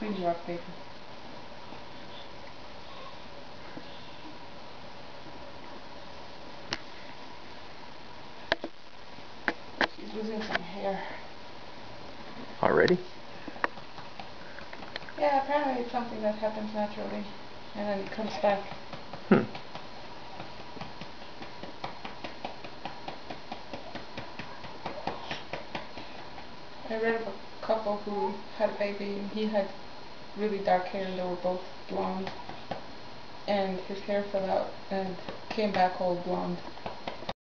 Clean you up, baby. She's losing some hair. Already? Yeah, apparently it's something that happens naturally, and then it comes back. I read of a couple who had a baby, and he had really dark hair, and they were both blonde, and his hair fell out and came back all blonde.